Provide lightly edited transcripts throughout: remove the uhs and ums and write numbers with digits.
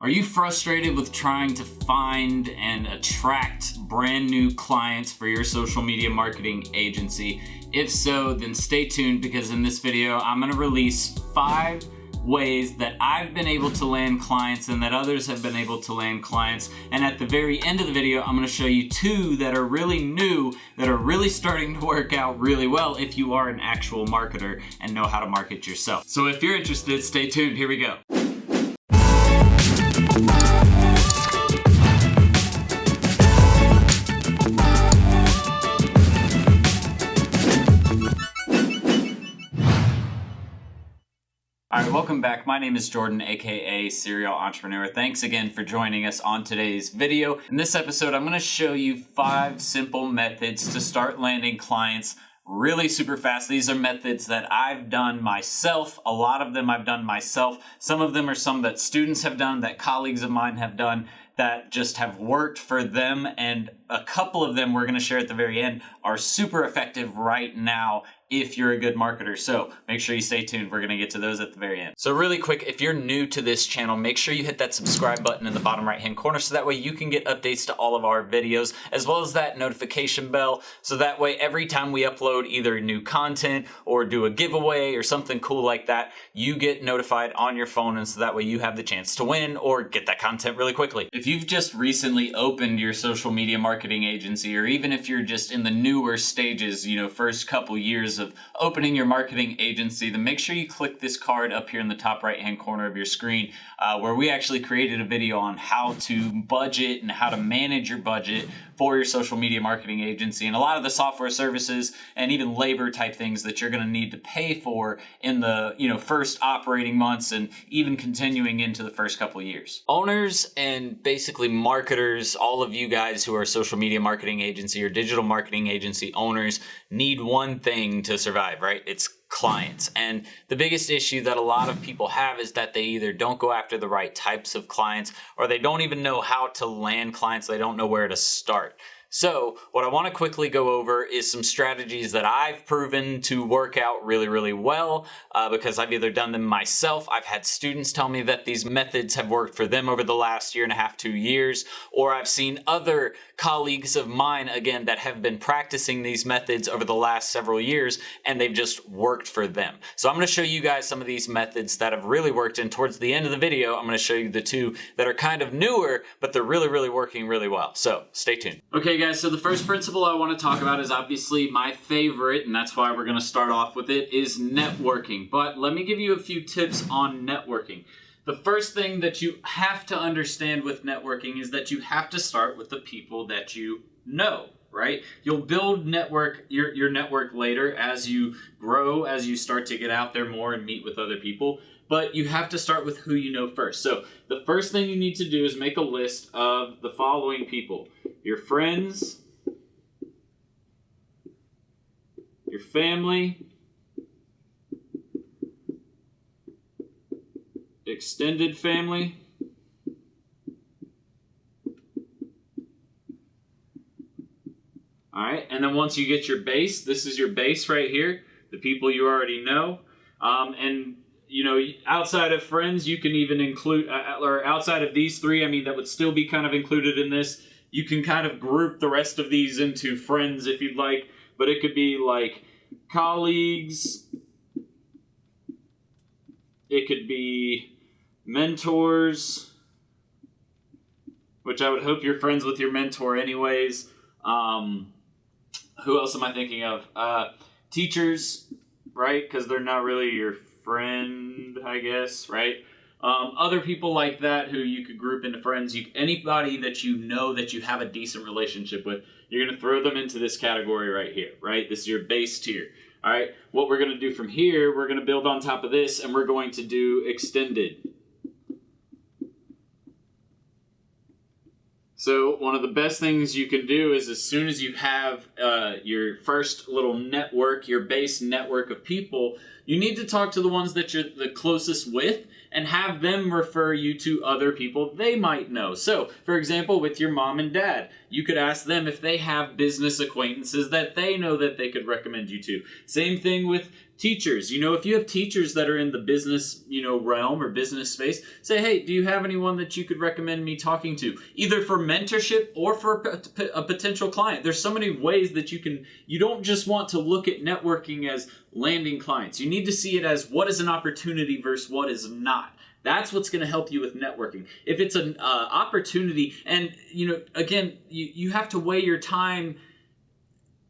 Are you frustrated with trying to find and attract brand new clients for your social media marketing agency? If so, then stay tuned, because in this video, I'm going to release 5 ways that I've been able to land clients and that others have been able to land clients. And at the very end of the video, I'm going to show you 2 that are really new, that are really starting to work out really well if you are an actual marketer and know how to market yourself. So if you're interested, stay tuned. Here we go. All right, welcome back. My name is Jordan, aka Serial Entrepreneur. Thanks again for joining us on today's video. In this episode, I'm going to show you 5 simple methods to start landing clients really super fast. These are methods that I've done myself. A lot of them I've done myself. Some of them are some that students have done, that colleagues of mine have done, that just have worked for them. And a couple of them we're going to share at the very end are super effective right now if you're a good marketer. So make sure you stay tuned. We're going to get to those at the very end. So really quick, if you're new to this channel, make sure you hit that subscribe button in the bottom right hand corner so that way you can get updates to all of our videos, as well as that notification bell. So that way every time we upload either new content or do a giveaway or something cool like that, you get notified on your phone, and so that way you have the chance to win or get that content really quickly. If you've just recently opened your social media marketing agency, or even if you're just in the newer stages, first couple years of opening your marketing agency, then make sure you click this card up here in the top right hand corner of your screen, where we actually created a video on how to budget and how to manage your budget for your social media marketing agency, and a lot of the software services and even labor type things that you're going to need to pay for in the first operating months and even continuing into the first couple years. Owners and basically marketers, all of you guys who are social media marketing agency or digital marketing agency owners, need one thing to survive, right? It's clients. And the biggest issue that a lot of people have is that they either don't go after the right types of clients, or they don't even know how to land clients. They don't know where to start. So what I want to quickly go over is some strategies that I've proven to work out really, really well, because I've either done them myself, I've had students tell me that these methods have worked for them over the last 1.5 to 2 years, or I've seen other colleagues of mine, again, that have been practicing these methods over the last several years, and they've just worked for them. So I'm going to show you guys some of these methods that have really worked, and towards the end of the video, I'm going to show you the 2 that are kind of newer, but they're really, really working really well. So stay tuned. Okay, guys, so the first principle I want to talk about is obviously my favorite, and that's why we're going to start off with it, is networking. But let me give you a few tips on networking. The first thing that you have to understand with networking is that you have to start with the people that you know, right? You'll build your network later as you grow, as you start to get out there more and meet with other people. But you have to start with who you know first. So the first thing you need to do is make a list of the following people: your friends, your family, extended family, all right, and then once you get your base, this is your base right here, the people you already know, and outside of friends, you can even include, or outside of these 3, that would still be kind of included in this. You can kind of group the rest of these into friends if you'd like, but it could be like colleagues, it could be mentors, which I would hope you're friends with your mentor anyways. Who else am I thinking of? Teachers, right? Because they're not really your friend, I guess, right? Other people like that who you could group into friends. Anybody that you know that you have a decent relationship with, you're going to throw them into this category right here, right? This is your base tier. All right, what we're going to do from here, we're going to build on top of this, and we're going to do extended. So one of the best things you can do is, as soon as you have your first little network, your base network of people, you need to talk to the ones that you're the closest with and have them refer you to other people they might know. So, for example, with your mom and dad, you could ask them if they have business acquaintances that they know that they could recommend you to. Same thing with Teachers, if you have teachers that are in the business, realm or business space, say, hey, do you have anyone that you could recommend me talking to, either for mentorship or for a potential client? There's so many ways that you don't just want to look at networking as landing clients. You need to see it as what is an opportunity versus what is not. That's what's going to help you with networking. If it's an opportunity, and again, you have to weigh your time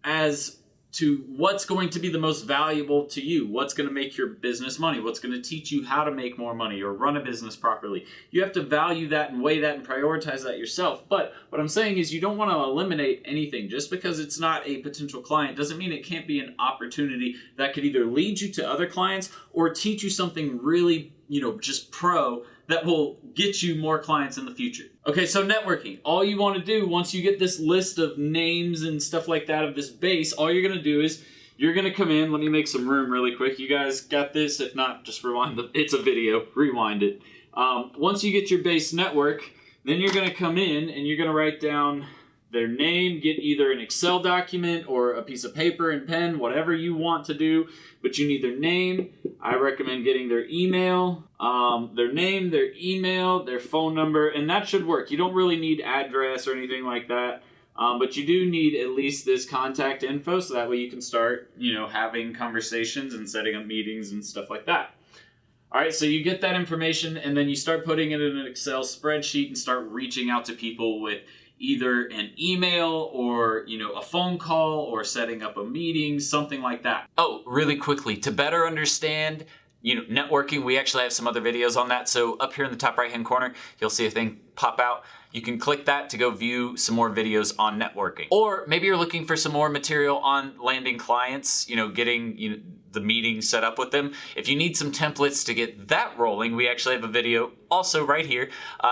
as to what's going to be the most valuable to you, what's going to make your business money, what's going to teach you how to make more money or run a business properly. You have to value that and weigh that and prioritize that yourself. But what I'm saying is you don't want to eliminate anything. Just because it's not a potential client doesn't mean it can't be an opportunity that could either lead you to other clients or teach you something really, just pro that will get you more clients in the future. Okay, so networking. All you want to do once you get this list of names and stuff like that of this base, all you're going to do is you're going to come in. Let me make some room really quick. You guys got this? If not, just rewind it's a video. Rewind it. Once you get your base network, then you're going to come in and you're going to write down their name, get either an Excel document or a piece of paper and pen, whatever you want to do, but you need their name. I recommend getting their email, their name, their email, their phone number, and that should work. You don't really need address or anything like that, but you do need at least this contact info, so that way you can start, having conversations and setting up meetings and stuff like that. All right, so you get that information, and then you start putting it in an Excel spreadsheet and start reaching out to people with either an email or, a phone call or setting up a meeting, something like that. Oh, really quickly, to better understand, networking, we actually have some other videos on that. So up here in the top right-hand corner, you'll see a thing pop out. You can click that to go view some more videos on networking. Or maybe you're looking for some more material on landing clients, getting, the meeting set up with them. If you need some templates to get that rolling, we actually have a video also right here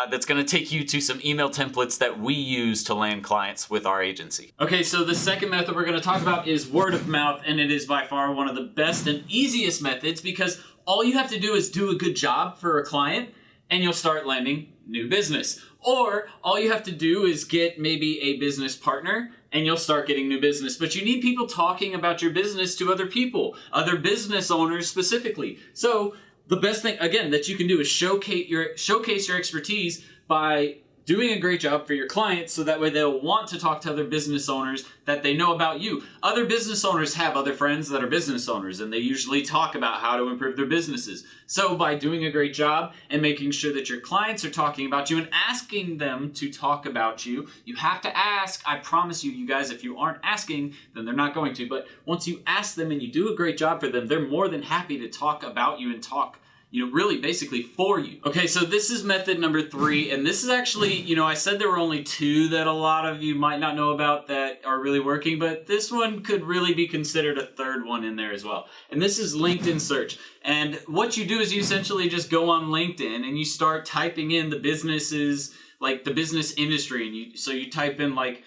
that's going to take you to some email templates that we use to land clients with our agency. Okay, so the second method we're going to talk about is word of mouth, and it is by far one of the best and easiest methods because all you have to do is do a good job for a client and you'll start landing new business. Or all you have to do is get maybe a business partner and you'll start getting new business. But you need people talking about your business to other people, other business owners specifically. So the best thing, again, that you can do is showcase your expertise by doing a great job for your clients, so that way they'll want to talk to other business owners that they know about you. Other business owners have other friends that are business owners, and they usually talk about how to improve their businesses. So by doing a great job and making sure that your clients are talking about you and asking them to talk about you, you have to ask. I promise you, you guys, if you aren't asking, then they're not going to. But once you ask them and you do a great job for them, they're more than happy to talk about you and talk really basically for you. Okay, so this is method number 3, and this is actually, I said there were only 2 that a lot of you might not know about that are really working, but this one could really be considered a third one in there as well. And this is LinkedIn search. And what you do is you essentially just go on LinkedIn and you start typing in the businesses, like the business industry, and you type in like,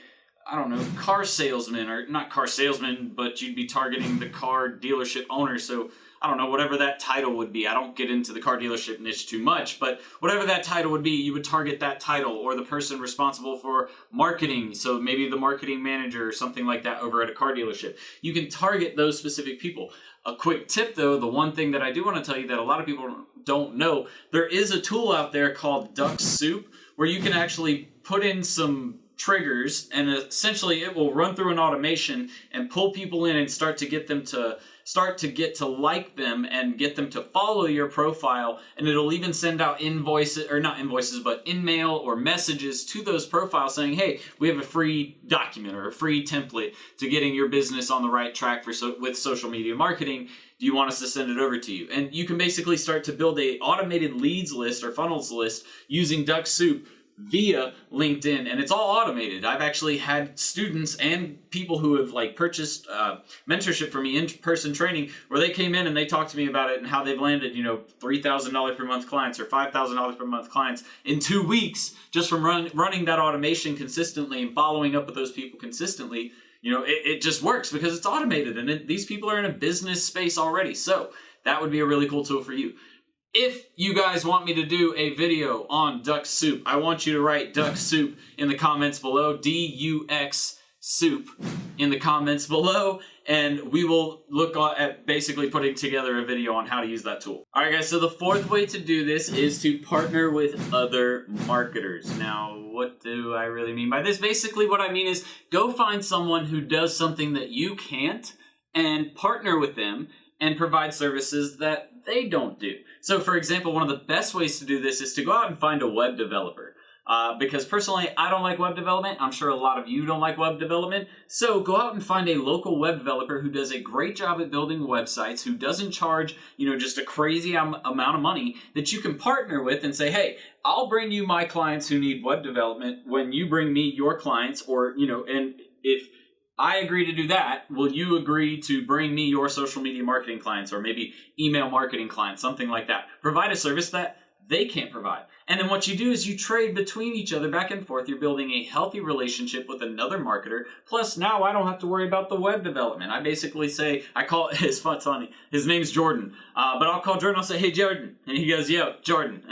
I don't know, car salesman, or not car salesman, but you'd be targeting the car dealership owner. So I don't know, whatever that title would be. I don't get into the car dealership niche too much, but whatever that title would be, you would target that title or the person responsible for marketing. So maybe the marketing manager or something like that over at a car dealership. You can target those specific people. A quick tip though, the one thing that I do want to tell you that a lot of people don't know, there is a tool out there called Duck Soup where you can actually put in some triggers and essentially it will run through an automation and pull people in and start to get to like them and get them to follow your profile, and it'll even send out invoices, or not invoices, but in-mail or messages to those profiles saying, hey, we have a free document or a free template to getting your business on the right track with social media marketing. Do you want us to send it over to you? And you can basically start to build a automated leads list or funnels list using Duck Soup via LinkedIn, and it's all automated. I've actually had students and people who have purchased mentorship from me, in-person training, where they came in and they talked to me about it and how they've landed, $3,000 per month clients or $5,000 per month clients in 2 weeks just from running that automation consistently and following up with those people consistently. It just works because it's automated, and these people are in a business space already. So that would be a really cool tool for you. If you guys want me to do a video on Duck Soup, I want you to write Duck Soup in the comments below, DUX soup in the comments below, and we will look at basically putting together a video on how to use that tool. All right, guys, so the fourth way to do this is to partner with other marketers. Now, what do I really mean by this? Basically, what I mean is go find someone who does something that you can't and partner with them and provide services that they don't do. So, for example, one of the best ways to do this is to go out and find a web developer. Because personally, I don't like web development. I'm sure a lot of you don't like web development. So go out and find a local web developer who does a great job at building websites, who doesn't charge, just a crazy amount of money, that you can partner with and say, hey, I'll bring you my clients who need web development when you bring me your clients, or, and if I agree to do that, will you agree to bring me your social media marketing clients, or maybe email marketing clients, something like that. Provide a service that they can't provide. And then what you do is you trade between each other back and forth. You're building a healthy relationship with another marketer. Plus, now I don't have to worry about the web development. I basically say, it's funny. His name's Jordan. But I'll call Jordan. I'll say, hey, Jordan. And he goes, yo, Jordan.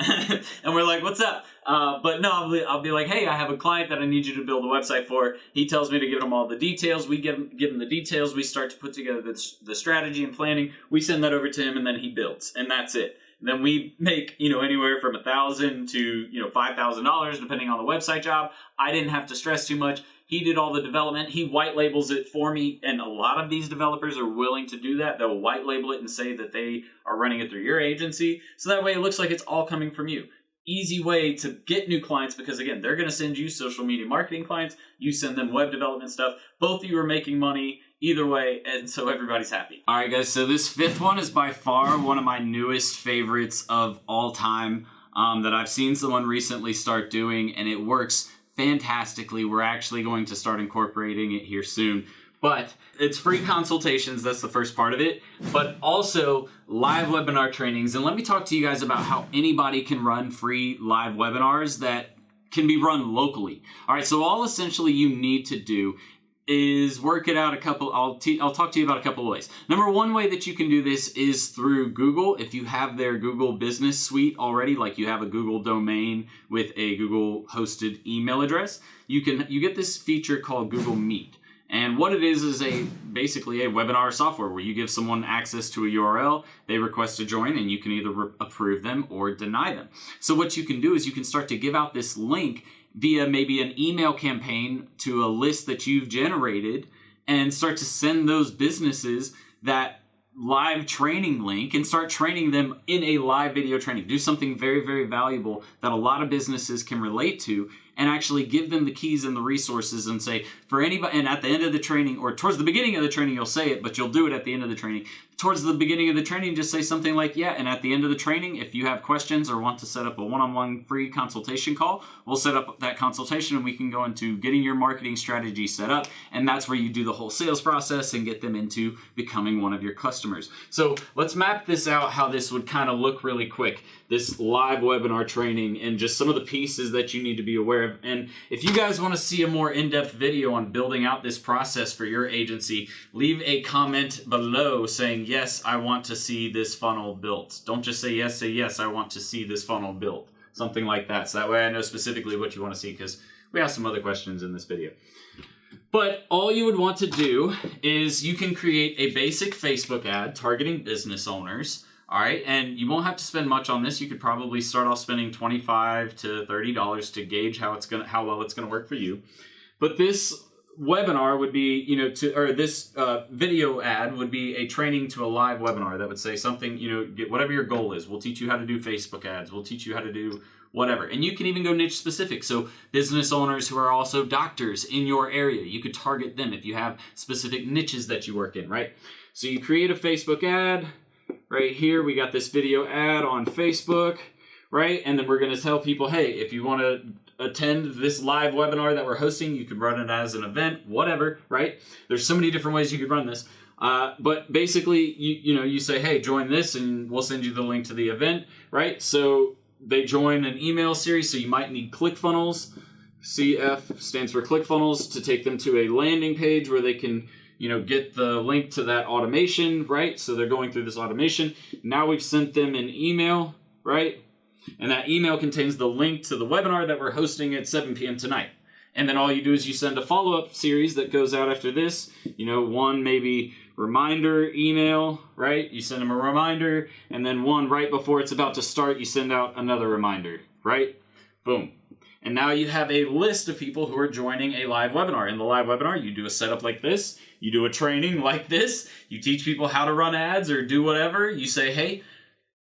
And we're like, what's up? But no, I'll be like, hey, I have a client that I need you to build a website for. He tells me to give him all the details. We give him the details. We start to put together the strategy and planning. We send that over to him, and then he builds. And that's it. Then we make, anywhere from $1,000 to, $5,000, depending on the website job. I didn't have to stress too much. He did all the development. He white labels it for me. And a lot of these developers are willing to do that. They'll white label it and say that they are running it through your agency. So that way it looks like it's all coming from you. Easy way to get new clients, because again, they're going to send you social media marketing clients. You send them web development stuff. Both of you are making money either way, and so everybody's happy. All right, guys, so this fifth one is by far one of my newest favorites of all time that I've seen someone recently start doing, and it works fantastically. We're actually going to start incorporating it here soon. But it's free consultations, that's the first part of it, but also live webinar trainings. And let me talk to you guys about how anybody can run free live webinars that can be run locally. All right, so all essentially you need to do is work it out I'll talk to you about a couple of ways. Number one way that you can do this is through Google. If you have their Google Business Suite already, like you have a Google domain with a Google hosted email address, you get this feature called Google Meet. And what it is basically a webinar software where you give someone access to a URL, they request to join, and you can either approve them or deny them. So what you can do is you can start to give out this link via maybe an email campaign to a list that you've generated, and start to send those businesses that live training link and start training them in a live video training. Do something very, very valuable that a lot of businesses can relate to, and actually give them the keys and the resources and say, for anybody, and at the end of the training, or towards the beginning of the training, you'll say it, but you'll do it at the end of the training. Towards the beginning of the training, just say something like, yeah, and at the end of the training, if you have questions or want to set up a one-on-one free consultation call, we'll set up that consultation and we can go into getting your marketing strategy set up. And that's where you do the whole sales process and get them into becoming one of your customers. So let's map this out, how this would kind of look really quick, this live webinar training, and just some of the pieces that you need to be aware of. And if you guys want to see a more in-depth video on building out this process for your agency, leave a comment below saying, yes, I want to see this funnel built. Don't just say yes, I want to see this funnel built. Something like that. So that way I know specifically what you want to see, because we have some other questions in this video. But all you would want to do is you can create a basic Facebook ad targeting business owners. All right, and you won't have to spend much on this. You could probably start off spending $25 to $30 to gauge how well it's gonna work for you. But this webinar would be, this video ad would be a training to a live webinar that would say something, get whatever your goal is. We'll teach you how to do Facebook ads. We'll teach you how to do whatever. And you can even go niche specific. So business owners who are also doctors in your area, you could target them if you have specific niches that you work in, right? So you create a Facebook ad. Right here, we got this video ad on Facebook, right? And then we're going to tell people, hey, if you want to attend this live webinar that we're hosting, you can run it as an event, whatever, right? There's so many different ways you could run this. But basically, you say, hey, join this, and we'll send you the link to the event, right? So they join an email series, so you might need ClickFunnels. CF stands for ClickFunnels, to take them to a landing page where they can get the link to that automation, right? So they're going through this automation. Now we've sent them an email, right? And that email contains the link to the webinar that we're hosting at 7 p.m. tonight. And then all you do is you send a follow-up series that goes out after this. You know, one maybe reminder email, right? You send them a reminder, and then one right before it's about to start, you send out another reminder, right? Boom. And now you have a list of people who are joining a live webinar. In the live webinar, you do a setup like this. You do a training like this. You teach people how to run ads or do whatever. You say, hey,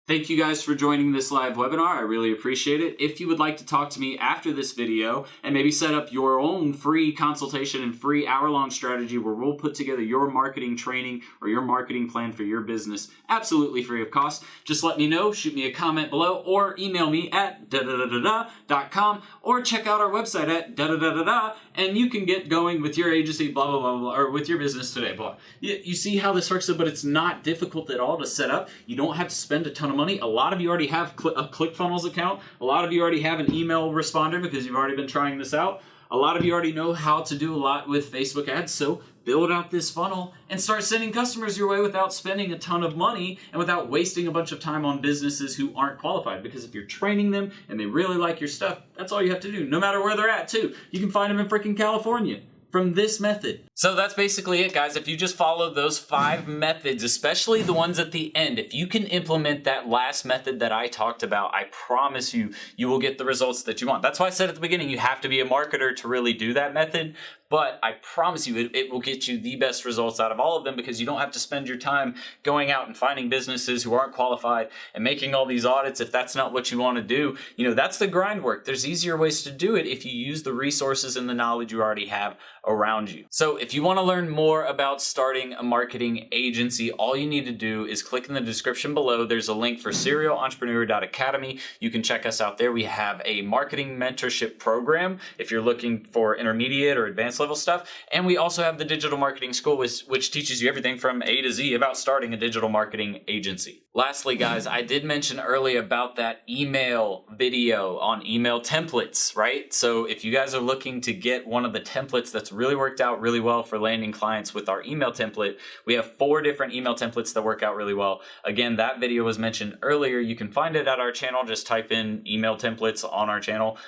thank you guys for joining this live webinar. I really appreciate it. If you would like to talk to me after this video and maybe set up your own free consultation and free hour-long strategy where we'll put together your marketing training or your marketing plan for your business absolutely free of cost, just let me know, shoot me a comment below, or email me at da-da-da-da-da.com, or check out our website at da-da-da-da-da, and you can get going with your agency, blah, blah, blah, blah, or with your business today, blah. You see how this works, but it's not difficult at all to set up. You don't have to spend a ton of money. A lot of you already have a ClickFunnels account. A lot of you already have an email responder because you've already been trying this out. A lot of you already know how to do a lot with Facebook ads, so build out this funnel and start sending customers your way without spending a ton of money and without wasting a bunch of time on businesses who aren't qualified. Because if you're training them and they really like your stuff, that's all you have to do, no matter where they're at too. You can find them in freaking California from this method. So that's basically it, guys. If you just follow those 5 methods, especially the ones at the end, if you can implement that last method that I talked about, I promise you, you will get the results that you want. That's why I said at the beginning, you have to be a marketer to really do that method. But I promise you, it will get you the best results out of all of them because you don't have to spend your time going out and finding businesses who aren't qualified and making all these audits if that's not what you want to do. You know, that's the grind work. There's easier ways to do it if you use the resources and the knowledge you already have around you. So if you want to learn more about starting a marketing agency, all you need to do is click in the description below. There's a link for serialentrepreneur.academy. You can check us out there. We have a marketing mentorship program if you're looking for intermediate or advanced level stuff. And we also have the digital marketing school, which teaches you everything from A to Z about starting a digital marketing agency. Lastly, guys, I did mention earlier about that email video on email templates, right? So if you guys are looking to get one of the templates that's really worked out really well for landing clients with our email template, we have 4 different email templates that work out really well. Again, that video was mentioned earlier. You can find it at our channel. Just type in email templates on our channel,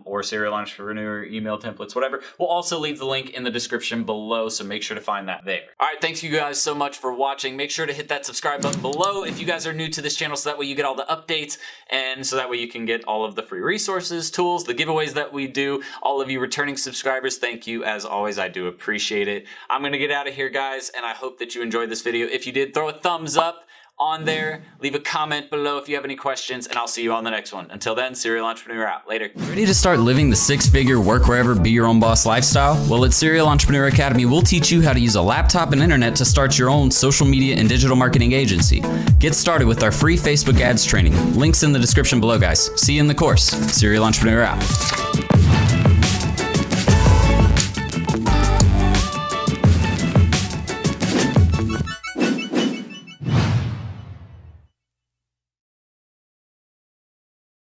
or serial entrepreneur email templates, whatever. We'll also leave the link in the description below, so make sure to find that there. All right, thanks you guys so much for watching. Make sure to hit that subscribe button below if you guys are new to this channel, so that way you get all the updates, and so that way you can get all of the free resources, tools, the giveaways that we do. All of you returning subscribers, thank you as always. I do appreciate it. I'm gonna get out of here, guys, and I hope that you enjoyed this video. If you did, throw a thumbs up on there, leave a comment below if you have any questions, and I'll see you on the next one. Until then, Serial Entrepreneur out. Later. Ready to start living the 6-figure work wherever, be your own boss lifestyle? Well, at Serial Entrepreneur Academy, we'll teach you how to use a laptop and internet to start your own social media and digital marketing agency. Get started with our free Facebook ads training. Links in the description below, guys. See you in the course. Serial Entrepreneur out.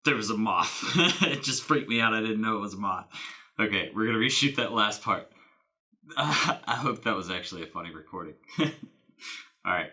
There was a moth. It just freaked me out. I didn't know it was a moth. Okay, we're going to reshoot that last part. I hope that was actually a funny recording. All right.